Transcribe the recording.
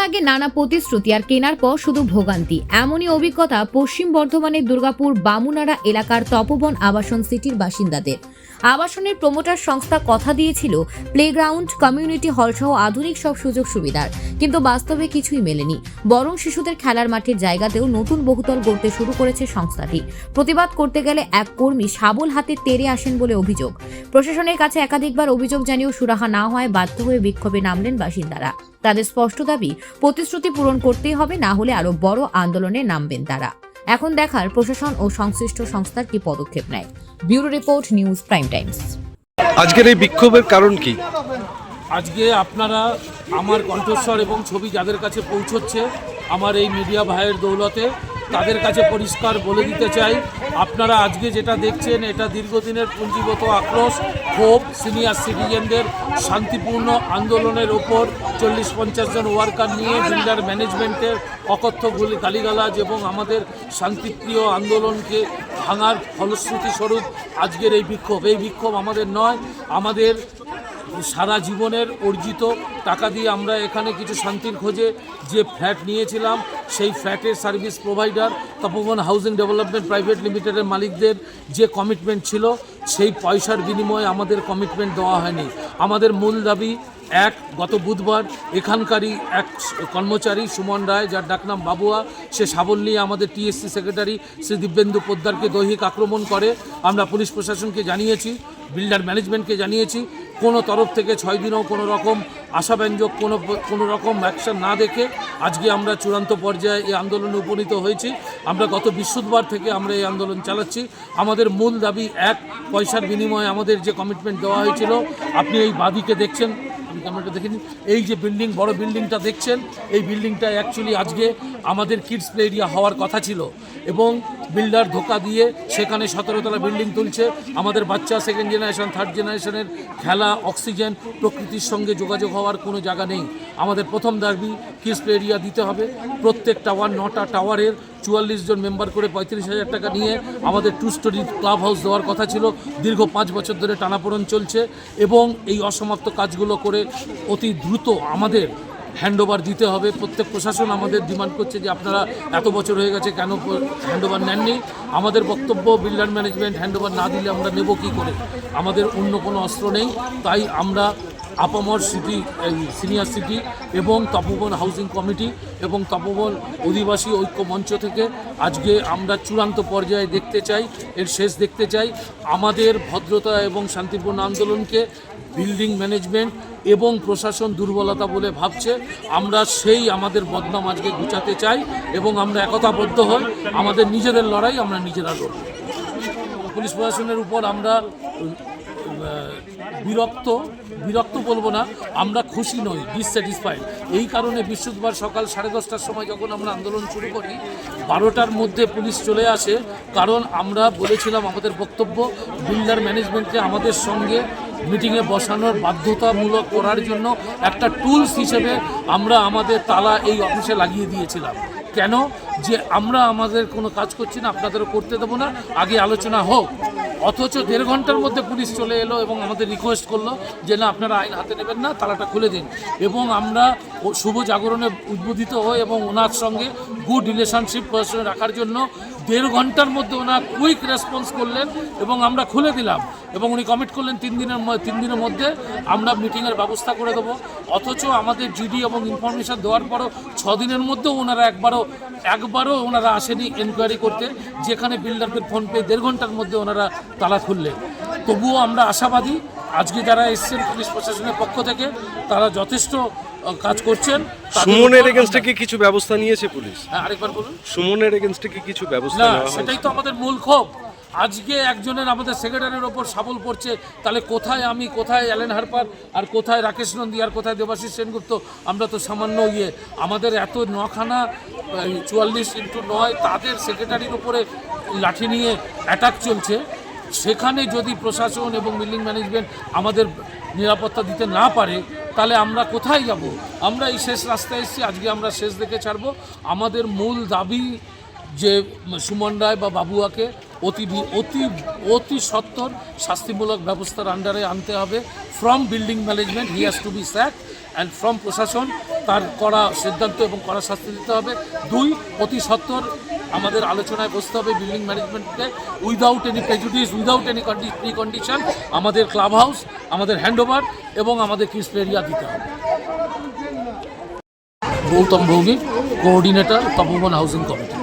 নেওয়ার আগে নানা প্রতিশ্রুতি আর কেনার পর শুধু ভোগান্তি, এমনই অভিজ্ঞতা পশ্চিম বর্ধমানের দুর্গাপুর বামুনাড়া এলাকার তপবন আবাসন সিটির বাসিন্দাদের। আবাসনের প্রমোটার সংস্থা কথা দিয়েছিল প্লেগ্রাউন্ড, কমিউনিটি হল সহ আধুনিক সব সুযোগ সুবিধার, কিন্তু বাস্তবে কিছুই মেলেনি। বরং শিশুদের খেলার মাঠের জায়গাতেও নতুন বহুতল গড়তে শুরু করেছে সংস্থাটি। প্রতিবাদ করতে গেলে এক কর্মী শাবল হাতে তেড়ে আসেন বলে অভিযোগ। প্রশাসনের কাছে একাধিকবার অভিযোগ জানিয়েও সুরাহা না হয় বাধ্য হয়ে বিক্ষোভে নামলেন বাসিন্দারা। তাদের স্পষ্ট দাবি, প্রতিশ্রুতি পূরণ করতেই হবে, না হলে আরো বড় আন্দোলনে নামবেন তারা। এখন দেখার প্রশাসন ও সংশ্লিষ্ট সংস্থার কি পদক্ষেপ নেয়। Bureau report, news prime Times. আজকের এই বিক্ষোভের কারণ কি? আজকে আপনারা আমার কণ্ঠস্বর এবং ছবি যাদের কাছে পৌঁছচ্ছে আমার এই মিডিয়া ভাইয়ের দৌলতে, তাদের কাছে পরিষ্কার বলে দিতে চাই, আপনারা আজকে যেটা দেখছেন এটা দীর্ঘদিনের পুঞ্জীগত আক্রোশ, ক্ষোভ, সিনিয়র সিটিজেনদের শান্তিপূর্ণ আন্দোলনের ওপর 40-50 জন ওয়ার্কার নিয়ে বিল্ডার ম্যানেজমেন্টের অকথ্য গালিগালাজ এবং আমাদের শান্তিপ্রিয় আন্দোলনকে ভাঙার ফলশ্রুতি স্বরূপ আজকের এই বিক্ষোভ। এই বিক্ষোভ আমাদের নয়, আমাদের সারা জীবনের অর্জিত টাকা দিয়ে আমরা এখানে কিছু শান্তির খোঁজে যে ফ্ল্যাট নিয়েছিলাম, সেই ফ্ল্যাটের সার্ভিস প্রোভাইডার তপবন হাউজিং ডেভেলপমেন্ট প্রাইভেট লিমিটেডের মালিকদের যে কমিটমেন্ট ছিল, সেই পয়সার বিনিময়ে আমাদের কমিটমেন্ট দেওয়া হয়নি। আমাদের মূল দাবি গত বুধবার এখানকারই এক কর্মচারী সুমন রায়, যার ডাকনাম বাবুয়া, সে শাবল নিয়ে আমাদের টিএসসি সেক্রেটারি শ্রী দিব্যেন্দু পোদ্দারকে দৈহিক আক্রমণ করে। আমরা পুলিশ প্রশাসনকে জানিয়েছি, বিল্ডার ম্যানেজমেন্টকে জানিয়েছি, কোনো তরফ থেকে 6 দিনও কোনো রকম আশাব্যঞ্জক কোনো রকম অ্যাকশন না দেখে আজকে আমরা চূড়ান্ত পর্যায়ে এই আন্দোলনে উপনীত হয়েছি। আমরা গত বৃহস্পতিবার থেকে আমরা এই আন্দোলন চালাচ্ছি। আমাদের মূল দাবি পয়সার বিনিময়ে আমাদের যে কমিটমেন্ট দেওয়া হয়েছিল। আপনি এই বাদিকে দেখছেন, ক্যামেরাটা দেখে নিন, এই যে বিল্ডিং, বড় বিল্ডিংটা দেখছেন, এই বিল্ডিংটা অ্যাকচুয়ালি আজকে আমাদের কিডস প্লে এরিয়া হওয়ার কথা ছিল, এবং বিল্ডার ধোকা দিয়ে সেখানে 17 তলা বিল্ডিং তুলছে। আমাদের বাচ্চা সেকেন্ড জেনারেশন, থার্ড জেনারেশনের খেলা, অক্সিজেন, প্রকৃতির সঙ্গে যোগাযোগ হওয়ার কোনো জায়গা নেই। আমাদের প্রথম দাবি কিডস প্লে এরিয়া দিতে হবে। প্রত্যেক টাওয়ার, 9টা টাওয়ারের 44 জন মেম্বার করে 35,000 টাকা নিয়ে আমাদের 2 স্টোরি ক্লাব হাউস দেওয়ার কথা ছিল। দীর্ঘ 5 বছর ধরে টানাপোড়েন চলছে, এবং এই অসমাপ্ত কাজগুলো করে অতি দ্রুত আমাদের হ্যান্ডওভার দিতে হবে। প্রত্যেক প্রশাসন আমাদের ডিমান্ড করছে যে আপনারা এত বছর হয়ে গেছে কেন হ্যান্ডওভার নেননি। আমাদের বক্তব্য, বিল্ডার ম্যানেজমেন্ট হ্যান্ডওভার না দিলে আমরা নেব কী করে? আমাদের অন্য কোনো অস্ত্র নেই। তাই আমরা আপামর সিটি, সিনিয়র সিটি এবং তপবন হাউজিং কমিটি এবং তপবন অধিবাসী ঐক্য মঞ্চ থেকে আজকে আমরা চূড়ান্ত পর্যায়ে দেখতে চাই, এর শেষ দেখতে চাই। আমাদের ভদ্রতা এবং শান্তিপূর্ণ আন্দোলনকে বিল্ডিং ম্যানেজমেন্ট এবং প্রশাসন দুর্বলতা বলে ভাবছে। আমরা সেই আমাদের বদনাম আজকে গুছাতে চাই, এবং আমরা একতাবদ্ধ হই। আমাদের নিজেদের লড়াই আমরা নিজেরা লড়ব। পুলিশ প্রশাসনের উপর আমরা বিরক্ত বলবো না, আমরা খুশি নই, ডিসস্যাটিসফাইড। এই কারণে বৃহস্পতিবার সকাল 10:30টার সময় যখন আমরা আন্দোলন শুরু করি, 12টার মধ্যে পুলিশ চলে আসে। কারণ আমরা বলেছিলাম আমাদের বক্তব্য, বিল্ডার ম্যানেজমেন্টকে আমাদের সঙ্গে মিটিংয়ে বসানোর বাধ্যতামূলক করার জন্য একটা টুলস হিসেবে আমরা আমাদের তালা এই অফিসে লাগিয়ে দিয়েছিলাম। কেন? যে আমরা আমাদের কোনো কাজ করছি না, আপনাদেরও করতে দেবো না, আগে আলোচনা হোক। অথচ 1.5 ঘন্টার মধ্যে পুলিশ চলে এলো এবং আমাদের রিকোয়েস্ট করলো যে না, আপনারা আইন হাতে নেবেন না, তালাটা খুলে দিন। এবং আমরা শুভ জাগরণে উদ্বোধিত হই এবং ওনার সঙ্গে গুড রিলেশনশিপ রাখার জন্য 1.5 ঘন্টার মধ্যে ওনার কুইক রেসপন্স করলেন এবং আমরা খুলে দিলাম। এবং উনি কমিট করলেন 3 দিনের মধ্যে আমরা মিটিংয়ের ব্যবস্থা করে দেবো। অথচ আমাদের জিডি এবং ইনফরমেশন দেওয়ার পরও 6 দিনের মধ্যেও ওনারা একবারও ওনারা আসেনি এনকোয়ারি করতে, যেখানে বিল্ডারদের ফোন পেয়ে 1.5 ঘন্টার মধ্যে ওনারা তালা খুললেন। তবুও আমরা আশাবাদী, আজকে যারা এসছেন পুলিশ প্রশাসনের পক্ষ থেকে, তারা যথেষ্ট কাজ করছেন। সুমনের এগেইনস্টে কি কিছু ব্যবস্থা নিয়েছে পুলিশ? হ্যাঁ, আরেকবার বলুন। সুমনের এগেইনস্টে কি কিছু ব্যবস্থা নেওয়া হয়েছে? সেটাই তো আমাদের মূল ক্ষোভ। আজকে একজনের আমাদের সেক্রেটারির ওপর শাবল পড়ছে, তাহলে কোথায় আমি, কোথায় অ্যালেন হারপার, আর কোথায় রাকেশ নন্দী, আর কোথায় দেবাশিস সেনগুপ্ত? আমরা তো সামান্য আমাদের এত 9খানা 44x9 তাদের সেক্রেটারির ওপরে লাঠি নিয়ে অ্যাটাক চলছে। সেখানে যদি প্রশাসন এবং বিল্ডিং ম্যানেজমেন্ট আমাদের নিরাপত্তা দিতে না পারে, তাহলে আমরা কোথায় যাব? আমরা এই শেষ রাস্তায় এসেছি, আজকে আমরা শেষ দেখে ছাড়ব। আমাদের মূল দাবি যে সুমন রায় বা বাবুয়াকে অতি সত্বর শাস্তিমূলক ব্যবস্থার আন্ডারে আনতে হবে। From building management he has to be sack, and from প্রশাসন তার কড়া সিদ্ধান্ত এবং কড়া শাস্তি দিতে হবে। 2, অতি সত্বর আমাদের আলোচনায় বসতে হবে বিল্ডিং ম্যানেজমেন্টকে, without any prejudice, without any precondition আমাদের ক্লাব হাউস, আমাদের হ্যান্ডওভার এবং আমাদের ক্রিস্প এরিয়া দিতে হবে। Gautam Bhowmik, coordinator Tapoban housing committee.